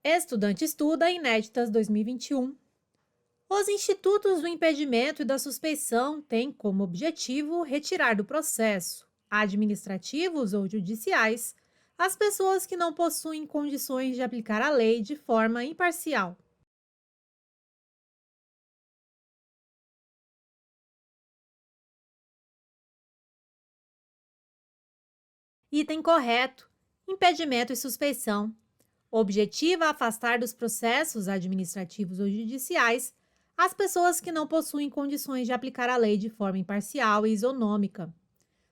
Estudante estuda inéditas 2021. Os institutos do impedimento e da suspeição têm como objetivo retirar do processo, administrativos ou judiciais, as pessoas que não possuem condições de aplicar a lei de forma imparcial. Item correto: impedimento e suspeição. Objetiva afastar dos processos administrativos ou judiciais as pessoas que não possuem condições de aplicar a lei de forma imparcial e isonômica.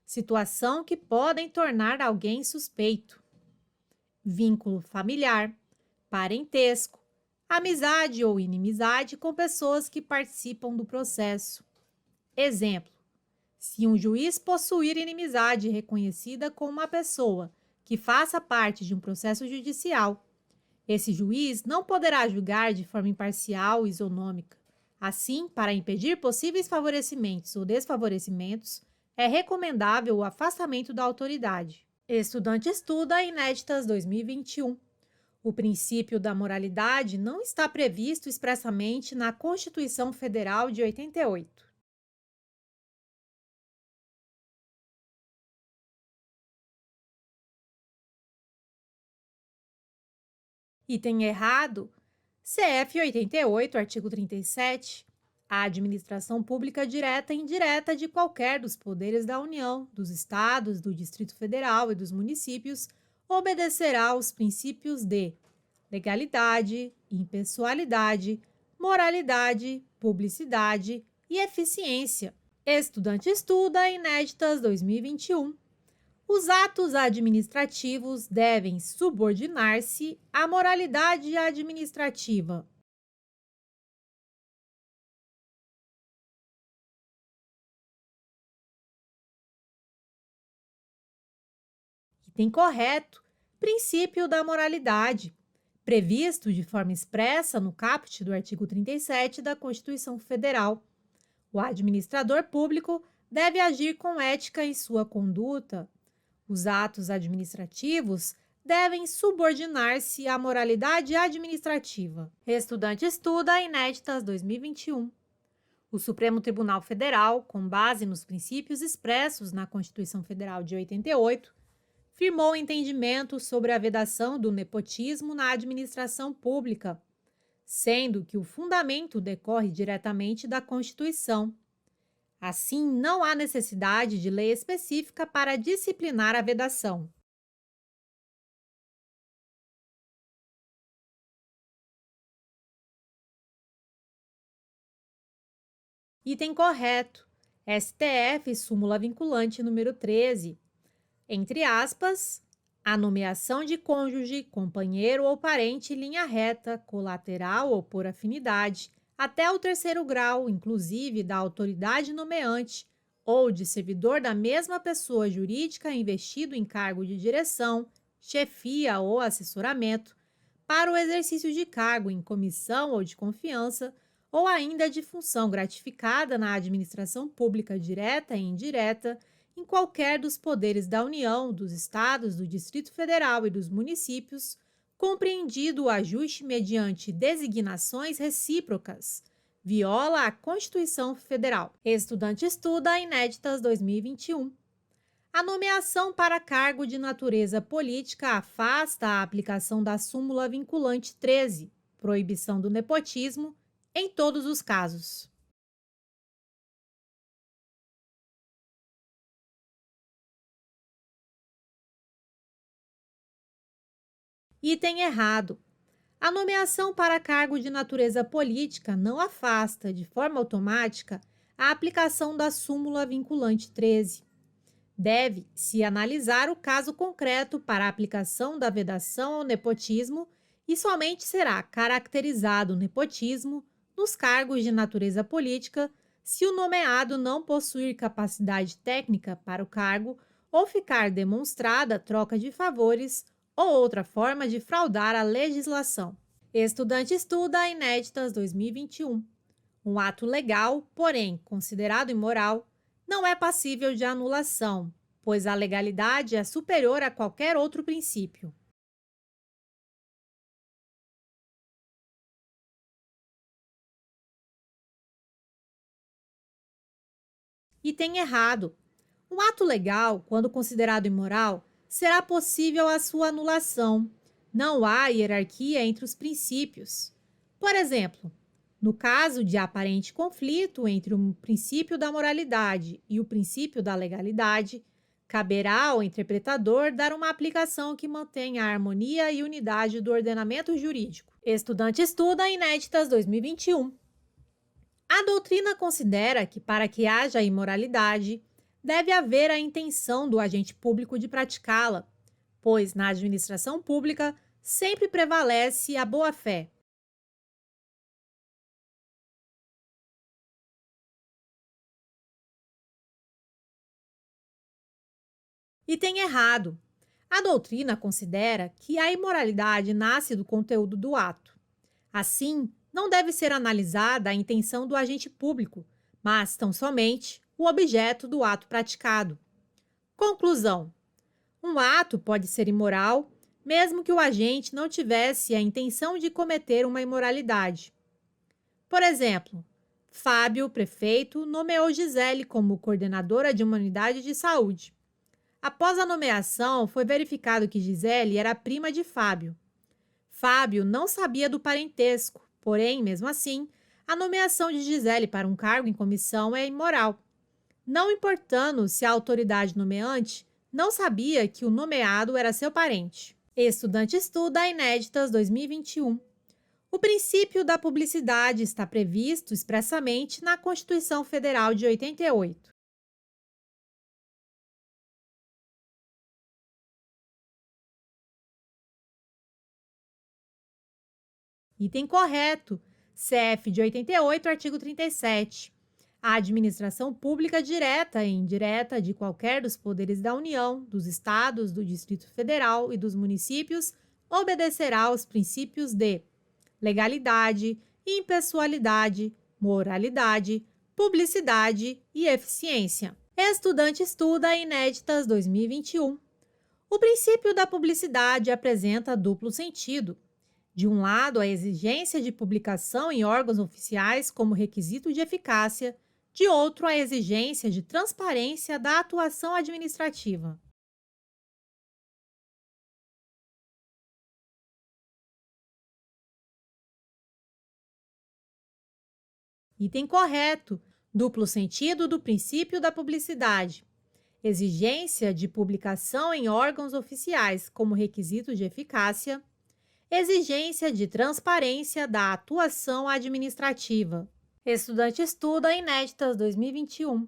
Situação que podem tornar alguém suspeito. Vínculo familiar, parentesco, amizade ou inimizade com pessoas que participam do processo. Exemplo: se um juiz possuir inimizade reconhecida com uma pessoa que faça parte de um processo judicial, esse juiz não poderá julgar de forma imparcial e isonômica. Assim, para impedir possíveis favorecimentos ou desfavorecimentos, é recomendável o afastamento da autoridade. Estudante estuda Inéditas 2021. O princípio da moralidade não está previsto expressamente na Constituição Federal de 88. Item errado: CF 88, artigo 37. A administração pública direta e indireta de qualquer dos poderes da União, dos estados, do Distrito Federal e dos municípios obedecerá aos princípios de legalidade, impessoalidade, moralidade, publicidade e eficiência. Estudante estuda Inéditas 2021. Os atos administrativos devem subordinar-se à moralidade administrativa. Item correto: princípio da moralidade, previsto de forma expressa no caput do artigo 37 da Constituição Federal. O administrador público deve agir com ética em sua conduta. Os atos administrativos devem subordinar-se à moralidade administrativa. Estudante estuda Inéditas 2021. O Supremo Tribunal Federal, com base nos princípios expressos na Constituição Federal de 88, firmou entendimento sobre a vedação do nepotismo na administração pública, sendo que o fundamento decorre diretamente da Constituição. Assim, não há necessidade de lei específica para disciplinar a vedação. Item correto: STF, súmula vinculante número 13. Entre aspas, a nomeação de cônjuge, companheiro ou parente em linha reta, colateral ou por afinidade, até o terceiro grau, inclusive da autoridade nomeante, ou de servidor da mesma pessoa jurídica investido em cargo de direção, chefia ou assessoramento, para o exercício de cargo em comissão ou de confiança, ou ainda de função gratificada na administração pública direta e indireta, em qualquer dos poderes da União, dos Estados, do Distrito Federal e dos municípios, compreendido o ajuste mediante designações recíprocas, viola a Constituição Federal. Estudante estuda Inéditas 2021. A nomeação para cargo de natureza política afasta a aplicação da súmula vinculante 13, proibição do nepotismo, em todos os casos. Item errado: a nomeação para cargo de natureza política não afasta, de forma automática, a aplicação da súmula vinculante 13. Deve-se analisar o caso concreto para a aplicação da vedação ao nepotismo e somente será caracterizado o nepotismo nos cargos de natureza política se o nomeado não possuir capacidade técnica para o cargo ou ficar demonstrada troca de favores ou outra forma de fraudar a legislação. Estudante estuda Inéditas 2021. Um ato legal, porém considerado imoral, não é passível de anulação, pois a legalidade é superior a qualquer outro princípio. Item errado. Um ato legal, quando considerado imoral, será possível a sua anulação. Não há hierarquia entre os princípios. Por exemplo, no caso de aparente conflito entre o princípio da moralidade e o princípio da legalidade, caberá ao interpretador dar uma aplicação que mantenha a harmonia e unidade do ordenamento jurídico. Estudante estuda Inéditas 2021. A doutrina considera que, para que haja imoralidade, deve haver a intenção do agente público de praticá-la, pois na administração pública sempre prevalece a boa-fé. E tem errado. A doutrina considera que a imoralidade nasce do conteúdo do ato. Assim, não deve ser analisada a intenção do agente público, mas tão somente o objeto do ato praticado. Conclusão: um ato pode ser imoral, mesmo que o agente não tivesse a intenção de cometer uma imoralidade. Por exemplo, Fábio, prefeito, nomeou Gisele como coordenadora de uma unidade de saúde. Após a nomeação, foi verificado que Gisele era prima de Fábio. Fábio não sabia do parentesco, porém, mesmo assim, a nomeação de Gisele para um cargo em comissão é imoral, não importando se a autoridade nomeante não sabia que o nomeado era seu parente. Estudante estuda Inéditas 2021. O princípio da publicidade está previsto expressamente na Constituição Federal de 88. Item correto. CF de 88, artigo 37. A administração pública direta e indireta de qualquer dos poderes da União, dos Estados, do Distrito Federal e dos municípios obedecerá aos princípios de legalidade, impessoalidade, moralidade, publicidade e eficiência. Estudante estuda Inéditas 2021. O princípio da publicidade apresenta duplo sentido. De um lado, a exigência de publicação em órgãos oficiais como requisito de eficácia, de outro, a exigência de transparência da atuação administrativa. Item correto. Duplo sentido do princípio da publicidade. Exigência de publicação em órgãos oficiais como requisito de eficácia. Exigência de transparência da atuação administrativa. Estudante estuda Inéditas 2021.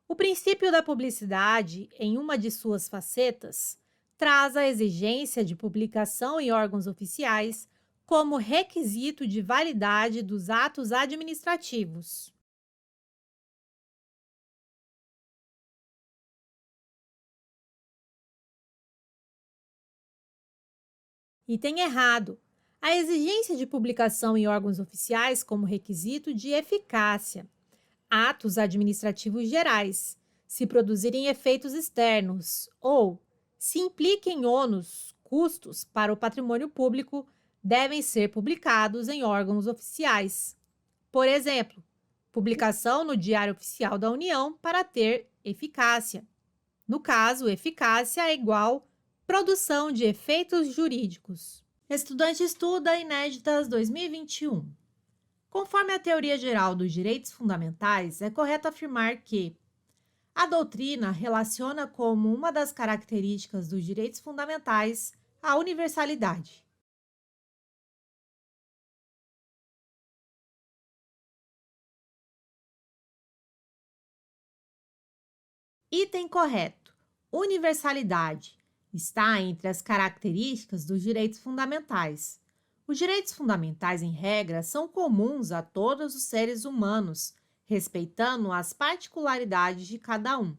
O princípio da publicidade, em uma de suas facetas, traz a exigência de publicação em órgãos oficiais como requisito de validade dos atos administrativos. Item errado. A exigência de publicação em órgãos oficiais como requisito de eficácia. Atos administrativos gerais, se produzirem efeitos externos ou se impliquem ônus, custos para o patrimônio público, devem ser publicados em órgãos oficiais. Por exemplo, publicação no Diário Oficial da União para ter eficácia. No caso, eficácia é igual produção de efeitos jurídicos. Estudante estuda Inéditas 2021. Conforme a teoria geral dos direitos fundamentais, é correto afirmar que a doutrina relaciona como uma das características dos direitos fundamentais a universalidade. Item correto. Universalidade está entre as características dos direitos fundamentais. Os direitos fundamentais, em regra, são comuns a todos os seres humanos, respeitando as particularidades de cada um.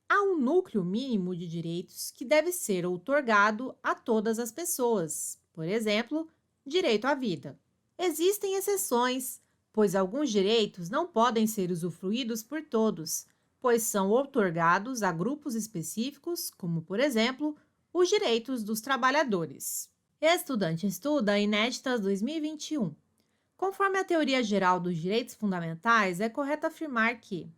Há um núcleo mínimo de direitos que deve ser outorgado a todas as pessoas, por exemplo, direito à vida. Existem exceções, pois alguns direitos não podem ser usufruídos por todos, pois são outorgados a grupos específicos, como, por exemplo, os direitos dos trabalhadores. Estudante estuda Inéditas 2021. Conforme a teoria geral dos direitos fundamentais, é correto afirmar que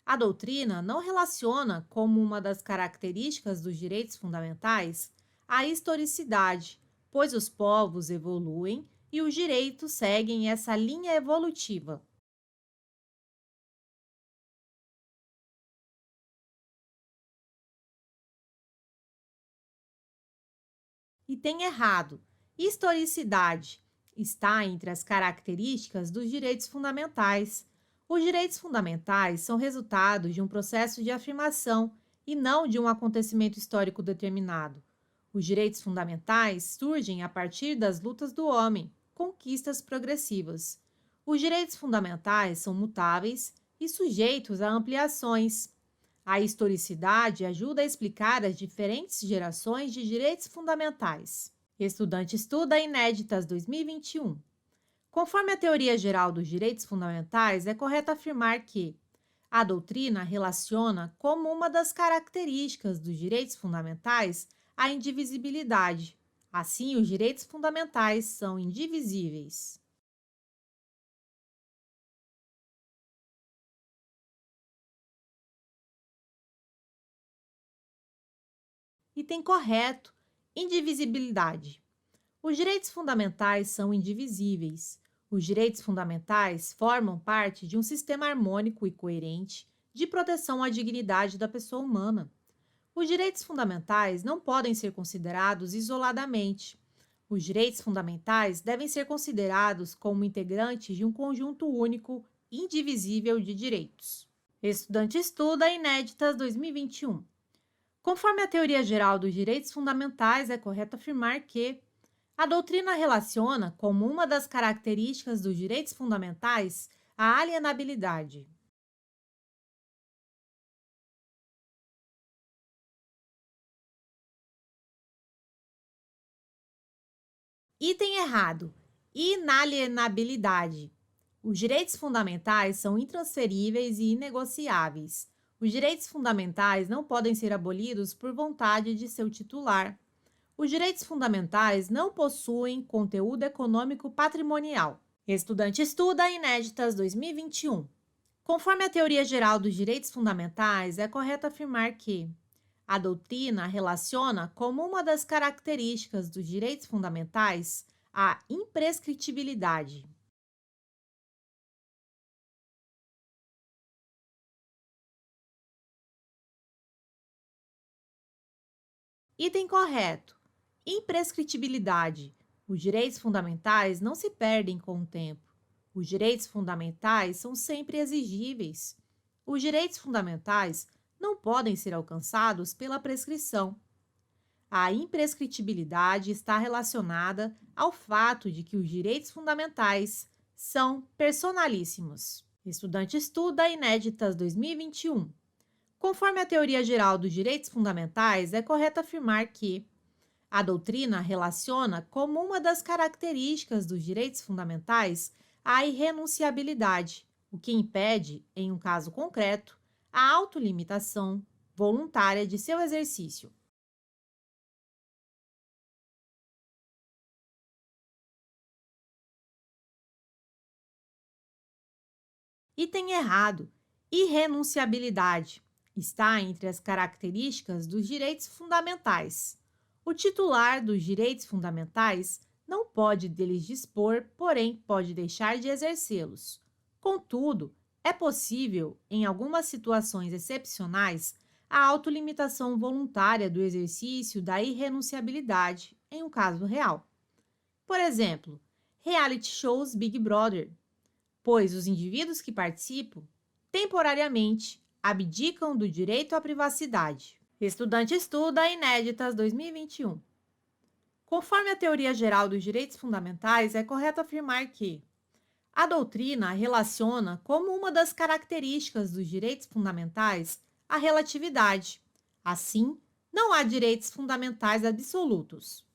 A doutrina não relaciona como uma das características dos direitos fundamentais a historicidade, pois os povos evoluem e os direitos seguem essa linha evolutiva. E tem errado. Historicidade está entre as características dos direitos fundamentais. Os direitos fundamentais são resultados de um processo de afirmação e não de um acontecimento histórico determinado. Os direitos fundamentais surgem a partir das lutas do homem, conquistas progressivas. Os direitos fundamentais são mutáveis e sujeitos a ampliações. A historicidade ajuda a explicar as diferentes gerações de direitos fundamentais. Estudante estuda Inéditas 2021. Conforme a teoria geral dos direitos fundamentais, é correto afirmar que a doutrina relaciona como uma das características dos direitos fundamentais a indivisibilidade. Assim, os direitos fundamentais são indivisíveis. Item correto: indivisibilidade. Os direitos fundamentais são indivisíveis. Os direitos fundamentais formam parte de um sistema harmônico e coerente de proteção à dignidade da pessoa humana. Os direitos fundamentais não podem ser considerados isoladamente. Os direitos fundamentais devem ser considerados como integrantes de um conjunto único, indivisível de direitos. Estudante estuda Inéditas 2021. Conforme a teoria geral dos direitos fundamentais, é correto afirmar que a doutrina relaciona como uma das características dos direitos fundamentais a alienabilidade. Item errado: inalienabilidade. Os direitos fundamentais são intransferíveis e inegociáveis. Os direitos fundamentais não podem ser abolidos por vontade de seu titular. Os direitos fundamentais não possuem conteúdo econômico patrimonial. Estudante estuda Inéditas 2021. Conforme a teoria geral dos direitos fundamentais, é correto afirmar que a doutrina relaciona como uma das características dos direitos fundamentais a imprescritibilidade. Item correto: imprescritibilidade. Os direitos fundamentais não se perdem com o tempo. Os direitos fundamentais são sempre exigíveis. Os direitos fundamentais não podem ser alcançados pela prescrição. A imprescritibilidade está relacionada ao fato de que os direitos fundamentais são personalíssimos. Estudante estuda Inéditas 2021. Conforme a teoria geral dos direitos fundamentais, é correto afirmar que a doutrina relaciona como uma das características dos direitos fundamentais a irrenunciabilidade, o que impede, em um caso concreto, a autolimitação voluntária de seu exercício. Item errado: irrenunciabilidade. Está entre as características dos direitos fundamentais. O titular dos direitos fundamentais não pode deles dispor, porém pode deixar de exercê-los. Contudo, é possível, em algumas situações excepcionais, a autolimitação voluntária do exercício da irrenunciabilidade, em um caso real. Por exemplo, reality shows Big Brother, pois os indivíduos que participam, temporariamente, abdicam do direito à privacidade. Estudante estuda Inéditas 2021. Conforme a teoria geral dos direitos fundamentais, é correto afirmar que a doutrina relaciona como uma das características dos direitos fundamentais a relatividade. Assim, não há direitos fundamentais absolutos.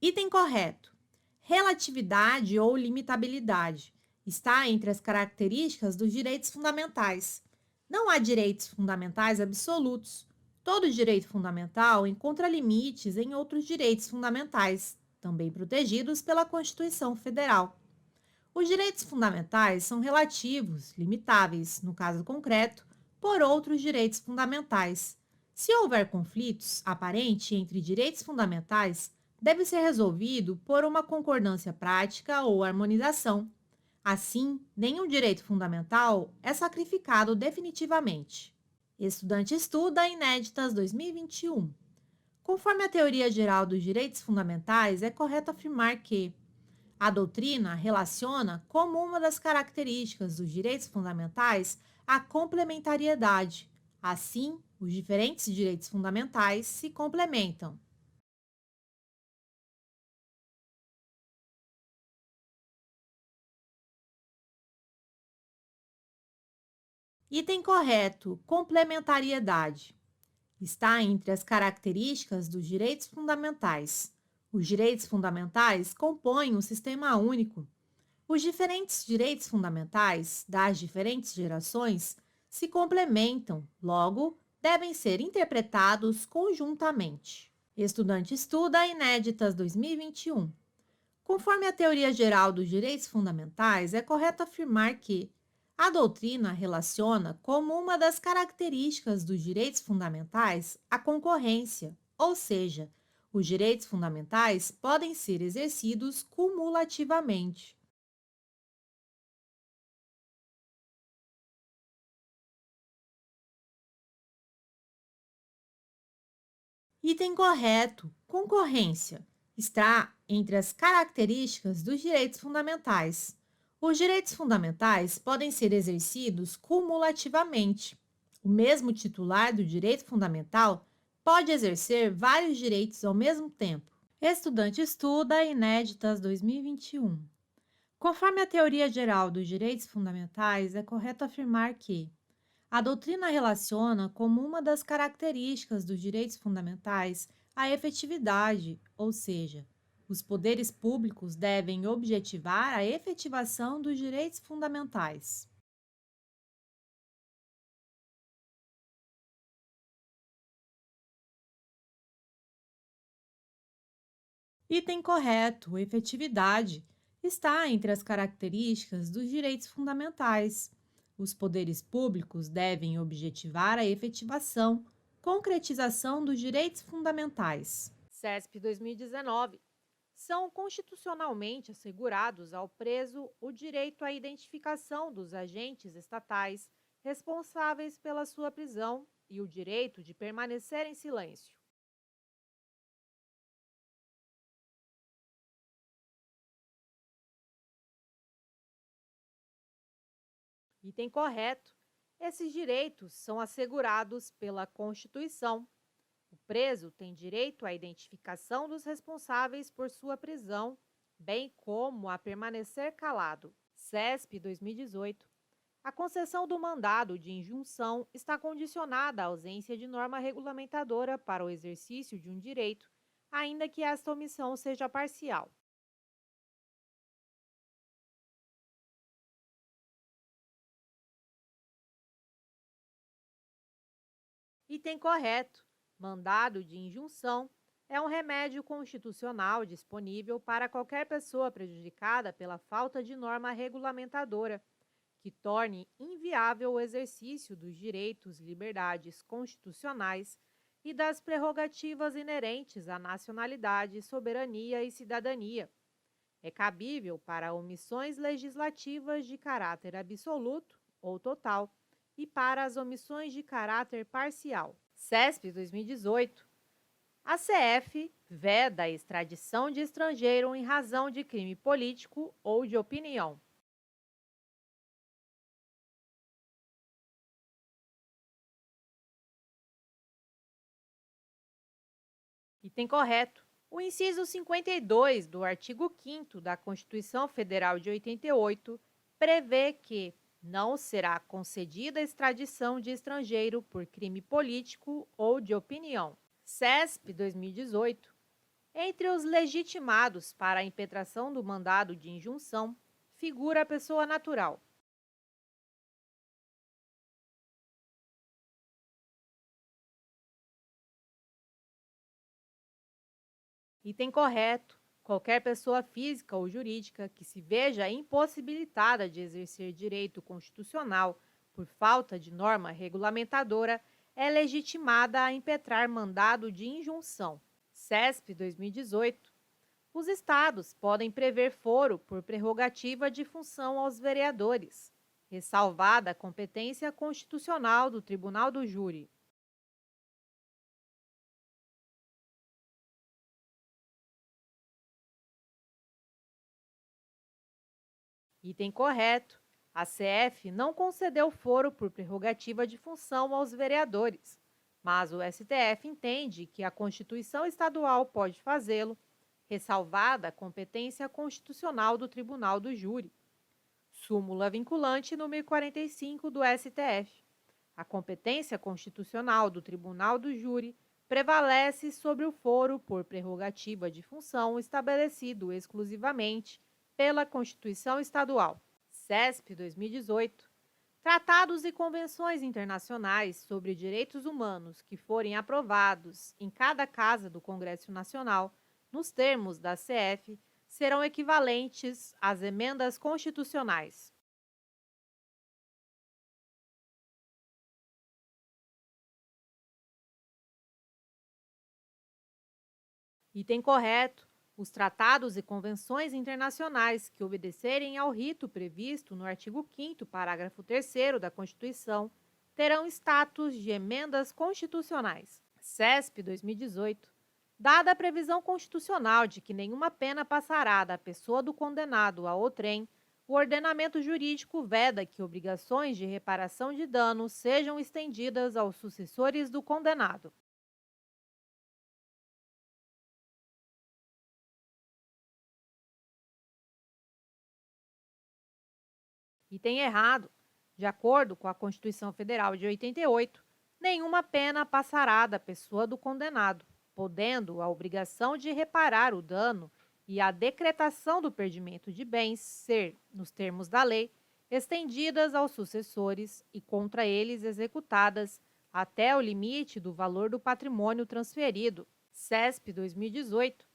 Item correto: relatividade ou limitabilidade está entre as características dos direitos fundamentais. Não há direitos fundamentais absolutos. Todo direito fundamental encontra limites em outros direitos fundamentais, também protegidos pela Constituição Federal. Os direitos fundamentais são relativos, limitáveis, no caso concreto, por outros direitos fundamentais. Se houver conflitos aparentes entre direitos fundamentais, deve ser resolvido por uma concordância prática ou harmonização. Assim, nenhum direito fundamental é sacrificado definitivamente. Estudante estuda Inéditas 2021. Conforme a teoria geral dos direitos fundamentais, é correto afirmar que a doutrina relaciona como uma das características dos direitos fundamentais a complementariedade. Assim, os diferentes direitos fundamentais se complementam. Item correto: complementariedade. Está entre as características dos direitos fundamentais. Os direitos fundamentais compõem um sistema único. Os diferentes direitos fundamentais das diferentes gerações se complementam, logo, devem ser interpretados conjuntamente. Estudante estuda Inéditas 2021. Conforme a teoria geral dos direitos fundamentais, é correto afirmar que a doutrina relaciona como uma das características dos direitos fundamentais a concorrência, ou seja, os direitos fundamentais podem ser exercidos cumulativamente. Item correto: concorrência. Está entre as características dos direitos fundamentais. Os direitos fundamentais podem ser exercidos cumulativamente. O mesmo titular do direito fundamental pode exercer vários direitos ao mesmo tempo. Estudante estuda Inéditas 2021. Conforme a teoria geral dos direitos fundamentais, é correto afirmar que a doutrina relaciona como uma das características dos direitos fundamentais a efetividade, ou seja, os poderes públicos devem objetivar a efetivação dos direitos fundamentais. Item correto: efetividade está entre as características dos direitos fundamentais. Os poderes públicos devem objetivar a efetivação, concretização dos direitos fundamentais. CESP 2019. São constitucionalmente assegurados ao preso o direito à identificação dos agentes estatais responsáveis pela sua prisão e o direito de permanecer em silêncio. Item correto. Esses direitos são assegurados pela Constituição. O preso tem direito à identificação dos responsáveis por sua prisão, bem como a permanecer calado. CESP 2018. A concessão do mandado de injunção está condicionada à ausência de norma regulamentadora para o exercício de um direito, ainda que esta omissão seja parcial. Item correto. Mandado de injunção é um remédio constitucional disponível para qualquer pessoa prejudicada pela falta de norma regulamentadora que torne inviável o exercício dos direitos e liberdades constitucionais e das prerrogativas inerentes à nacionalidade, soberania e cidadania. É cabível para omissões legislativas de caráter absoluto ou total e para as omissões de caráter parcial. CESP 2018. A CF veda a extradição de estrangeiro em razão de crime político ou de opinião. Item correto. O inciso 52 do artigo 5º da Constituição Federal de 88 prevê que não será concedida extradição de estrangeiro por crime político ou de opinião. CESP 2018. Entre os legitimados para a impetração do mandado de injunção, figura a pessoa natural. Item correto. Qualquer pessoa física ou jurídica que se veja impossibilitada de exercer direito constitucional por falta de norma regulamentadora é legitimada a impetrar mandado de injunção. CESP 2018. Os estados podem prever foro por prerrogativa de função aos vereadores, ressalvada a competência constitucional do Tribunal do Júri. Item correto. A CF não concedeu foro por prerrogativa de função aos vereadores, mas o STF entende que a Constituição Estadual pode fazê-lo, ressalvada a competência constitucional do Tribunal do Júri. Súmula vinculante número 45 do STF. A competência constitucional do Tribunal do Júri prevalece sobre o foro por prerrogativa de função estabelecido exclusivamente pela Constituição Estadual. CESP 2018. Tratados e convenções internacionais sobre direitos humanos que forem aprovados em cada casa do Congresso Nacional, nos termos da CF, serão equivalentes às emendas constitucionais. Item correto. Os tratados e convenções internacionais que obedecerem ao rito previsto no artigo 5º, parágrafo 3º da Constituição, terão status de emendas constitucionais. CESP 2018. Dada a previsão constitucional de que nenhuma pena passará da pessoa do condenado a outrem, o ordenamento jurídico veda que obrigações de reparação de danos sejam estendidas aos sucessores do condenado. Item errado. De acordo com a Constituição Federal de 88, nenhuma pena passará da pessoa do condenado, podendo a obrigação de reparar o dano e a decretação do perdimento de bens ser, nos termos da lei, estendidas aos sucessores e contra eles executadas até o limite do valor do patrimônio transferido. CESP 2018.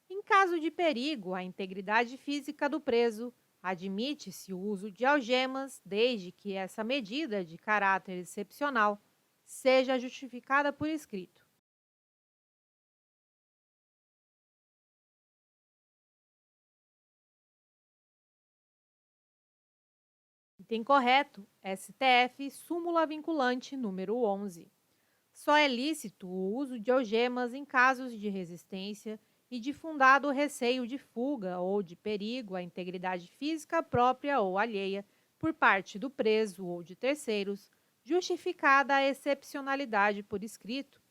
Em caso de perigo à integridade física do preso, admite-se o uso de algemas, desde que essa medida, de caráter excepcional, seja justificada por escrito. Item correto, STF, súmula vinculante número 11. Só é lícito o uso de algemas em casos de resistência e de fundado receio de fuga ou de perigo à integridade física própria ou alheia por parte do preso ou de terceiros, justificada a excepcionalidade por escrito,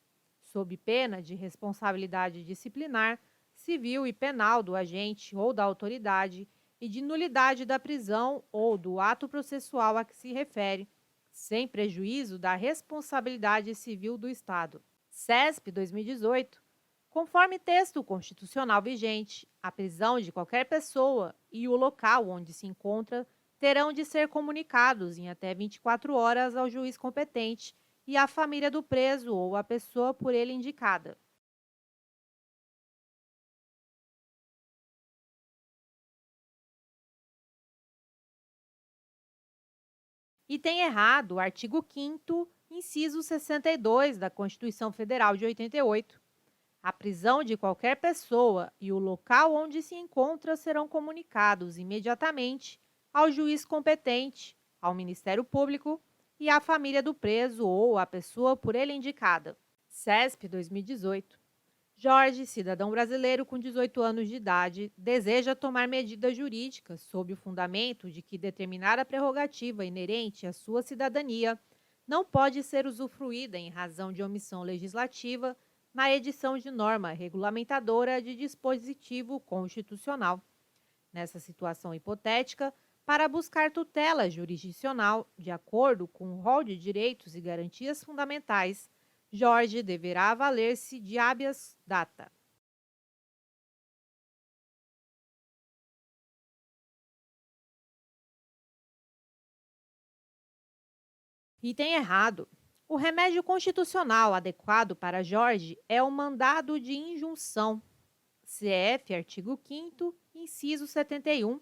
sob pena de responsabilidade disciplinar, civil e penal do agente ou da autoridade e de nulidade da prisão ou do ato processual a que se refere, sem prejuízo da responsabilidade civil do Estado. CESP 2018. Conforme texto constitucional vigente, a prisão de qualquer pessoa e o local onde se encontra terão de ser comunicados em até 24 horas ao juiz competente e à família do preso ou à pessoa por ele indicada. Item errado, o artigo 5º, inciso 62 da Constituição Federal de 88. A prisão de qualquer pessoa e o local onde se encontra serão comunicados imediatamente ao juiz competente, ao Ministério Público e à família do preso ou à pessoa por ele indicada. CESP 2018. Jorge, cidadão brasileiro com 18 anos de idade, deseja tomar medidas jurídicas sob o fundamento de que determinada prerrogativa inerente à sua cidadania não pode ser usufruída em razão de omissão legislativa na edição de norma regulamentadora de dispositivo constitucional. Nessa situação hipotética, para buscar tutela jurisdicional, de acordo com o rol de direitos e garantias fundamentais, Jorge deverá valer-se de habeas data. Item errado. O remédio constitucional adequado para Jorge é o mandado de injunção. CF, artigo 5º, inciso 71.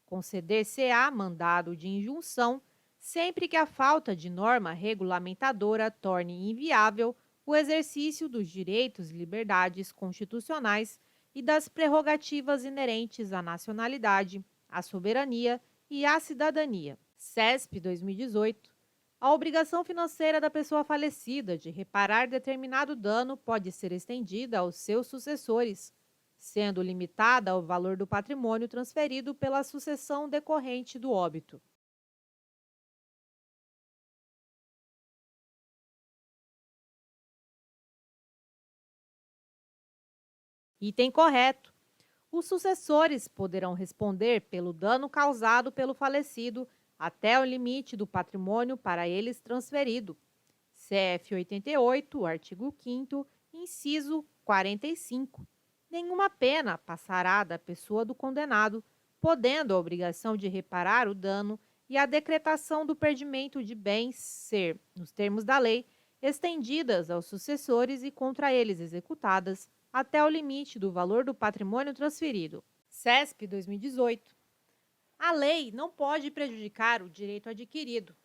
Conceder-se-á mandado de injunção sempre que a falta de norma regulamentadora torne inviável o exercício dos direitos e liberdades constitucionais e das prerrogativas inerentes à nacionalidade, à soberania e à cidadania. CESP 2018. A obrigação financeira da pessoa falecida de reparar determinado dano pode ser estendida aos seus sucessores, sendo limitada ao valor do patrimônio transferido pela sucessão decorrente do óbito. Item correto. Os sucessores poderão responder pelo dano causado pelo falecido até o limite do patrimônio para eles transferido. CF 88, artigo 5º, inciso 45. Nenhuma pena passará da pessoa do condenado, podendo a obrigação de reparar o dano e a decretação do perdimento de bens ser, nos termos da lei, estendidas aos sucessores e contra eles executadas até o limite do valor do patrimônio transferido. CESP 2018. A lei não pode prejudicar o direito adquirido,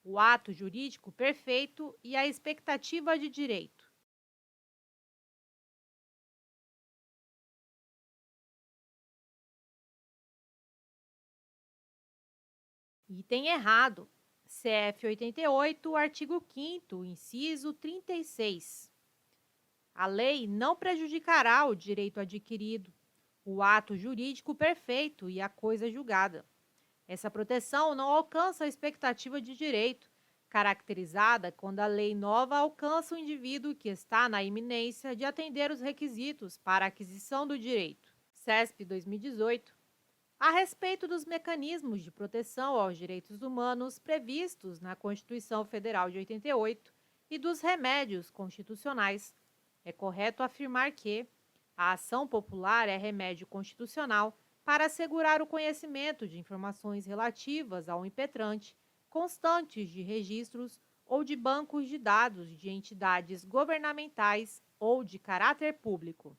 o ato jurídico perfeito e a expectativa de direito. Item errado. CF 88, artigo 5º, inciso 36. A lei não prejudicará o direito adquirido, o ato jurídico perfeito e a coisa julgada. Essa proteção não alcança a expectativa de direito, caracterizada quando a lei nova alcança o indivíduo que está na iminência de atender os requisitos para a aquisição do direito. CESP 2018. A respeito dos mecanismos de proteção aos direitos humanos previstos na Constituição Federal de 88 e dos remédios constitucionais, é correto afirmar que a ação popular é remédio constitucional para assegurar o conhecimento de informações relativas ao impetrante, constantes de registros ou de bancos de dados de entidades governamentais ou de caráter público.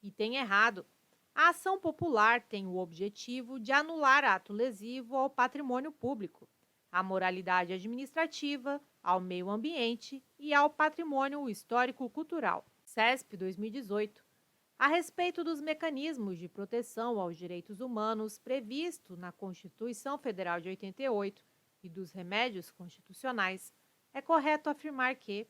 Item errado. A ação popular tem o objetivo de anular ato lesivo ao patrimônio público, à moralidade administrativa, ao meio ambiente e ao patrimônio histórico-cultural. CESP 2018. A respeito dos mecanismos de proteção aos direitos humanos previsto na Constituição Federal de 88 e dos remédios constitucionais, é correto afirmar que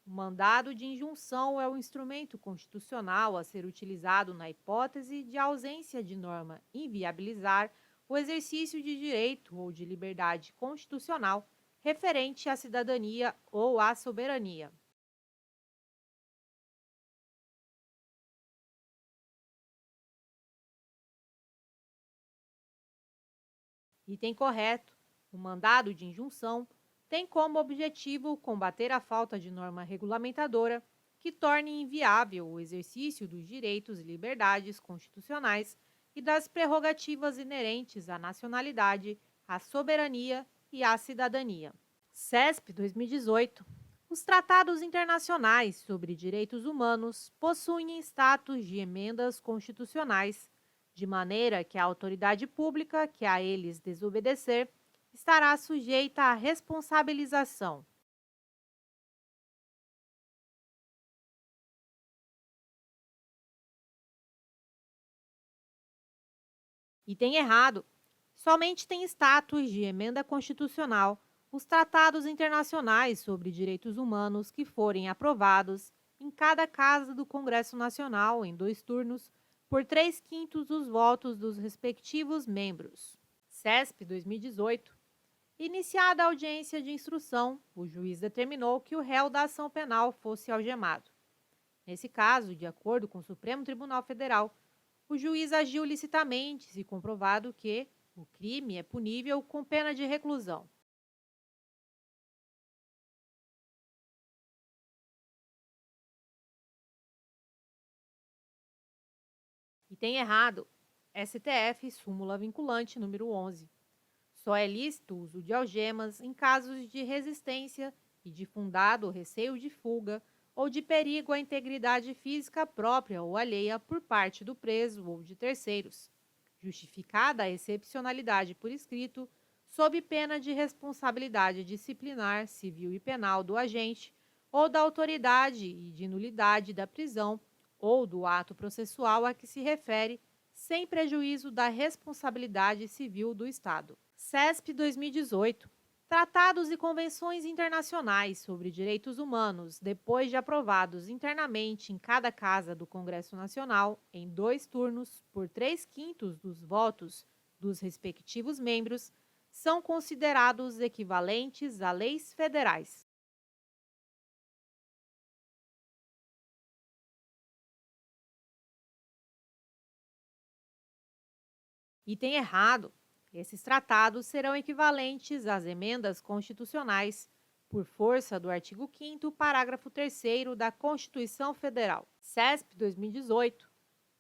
o mandado de injunção é o instrumento constitucional a ser utilizado na hipótese de ausência de norma inviabilizar o exercício de direito ou de liberdade constitucional referente à cidadania ou à soberania. Item correto. O mandado de injunção tem como objetivo combater a falta de norma regulamentadora que torne inviável o exercício dos direitos e liberdades constitucionais e das prerrogativas inerentes à nacionalidade, à soberania e à cidadania. CESP 2018. Os tratados internacionais sobre direitos humanos possuem status de emendas constitucionais, de maneira que a autoridade pública que a eles desobedecer estará sujeita à responsabilização. Item errado. Somente tem status de emenda constitucional os tratados internacionais sobre direitos humanos que forem aprovados em cada casa do Congresso Nacional em 2 turnos por 3/5 dos votos dos respectivos membros. CESP 2018. Iniciada a audiência de instrução, o juiz determinou que o réu da ação penal fosse algemado. Nesse caso, de acordo com o Supremo Tribunal Federal, o juiz agiu licitamente se comprovado que o crime é punível com pena de reclusão. Item errado. STF, súmula vinculante número 11. Só é lícito o uso de algemas em casos de resistência e de fundado receio de fuga ou de perigo à integridade física própria ou alheia por parte do preso ou de terceiros, justificada a excepcionalidade por escrito, sob pena de responsabilidade disciplinar, civil e penal do agente ou da autoridade e de nulidade da prisão ou do ato processual a que se refere, sem prejuízo da responsabilidade civil do Estado. CESP 2018. Tratados e convenções internacionais sobre direitos humanos, depois de aprovados internamente em cada casa do Congresso Nacional, em 2 turnos, por 3/5 dos votos dos respectivos membros, são considerados equivalentes a leis federais. Item errado. Esses tratados serão equivalentes às emendas constitucionais, por força do artigo 5º, parágrafo 3º da Constituição Federal. CESP 2018.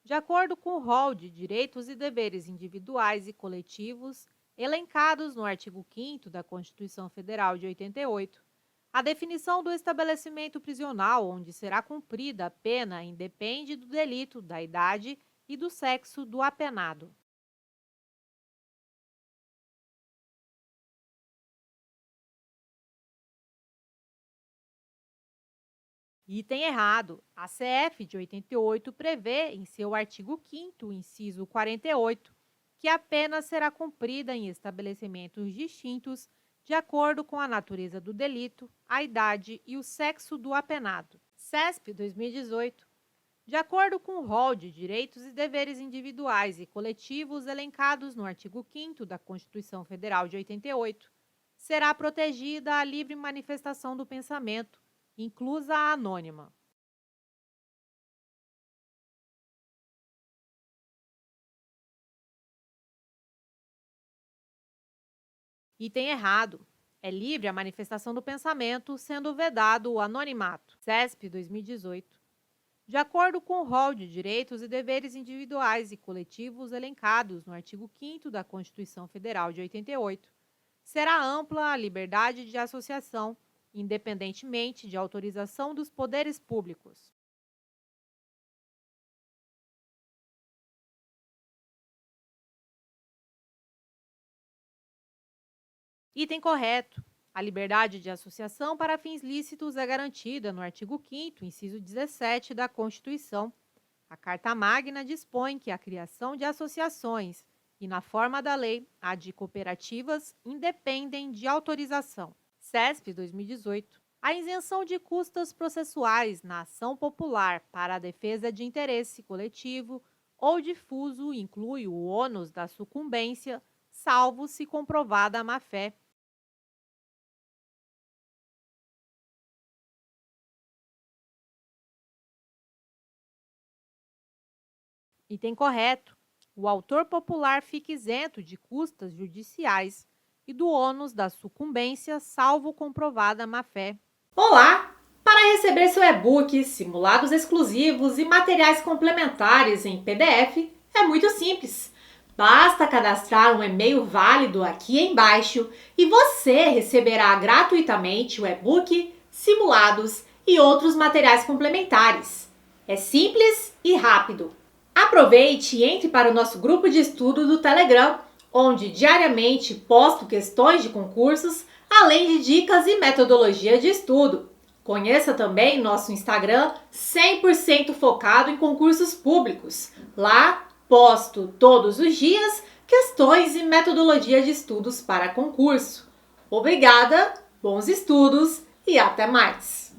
De acordo com o rol de direitos e deveres individuais e coletivos elencados no artigo 5º da Constituição Federal de 88, a definição do estabelecimento prisional onde será cumprida a pena independe do delito, da idade e do sexo do apenado. Item errado. A CF de 88 prevê, em seu artigo 5º, inciso 48, que a pena será cumprida em estabelecimentos distintos de acordo com a natureza do delito, a idade e o sexo do apenado. CESP 2018. De acordo com o rol de direitos e deveres individuais e coletivos elencados no artigo 5º da Constituição Federal de 88, será protegida a livre manifestação do pensamento, inclusa a anônima. Item errado. É livre a manifestação do pensamento, sendo vedado o anonimato. CESP 2018. De acordo com o rol de direitos e deveres individuais e coletivos elencados no artigo 5º da Constituição Federal de 88, será ampla a liberdade de associação, independentemente de autorização dos poderes públicos. Item correto. A liberdade de associação para fins lícitos é garantida no artigo 5º, inciso 17 da Constituição. A Carta Magna dispõe que a criação de associações e, na forma da lei, a de cooperativas independem de autorização. CESP 2018. A isenção de custas processuais na ação popular para a defesa de interesse coletivo ou difuso inclui o ônus da sucumbência, salvo se comprovada a má-fé. Item correto. O autor popular fica isento de custas judiciais e do ônus da sucumbência, salvo comprovada má-fé. Olá! Para receber seu e-book, simulados exclusivos e materiais complementares em PDF, é muito simples. Basta cadastrar um e-mail válido aqui embaixo e você receberá gratuitamente o e-book, simulados e outros materiais complementares. É simples e rápido. Aproveite e entre para o nosso grupo de estudo do Telegram, onde diariamente posto questões de concursos, além de dicas e metodologia de estudo. Conheça também nosso Instagram 100% focado em concursos públicos. Lá posto todos os dias questões e metodologia de estudos para concurso. Obrigada, bons estudos e até mais!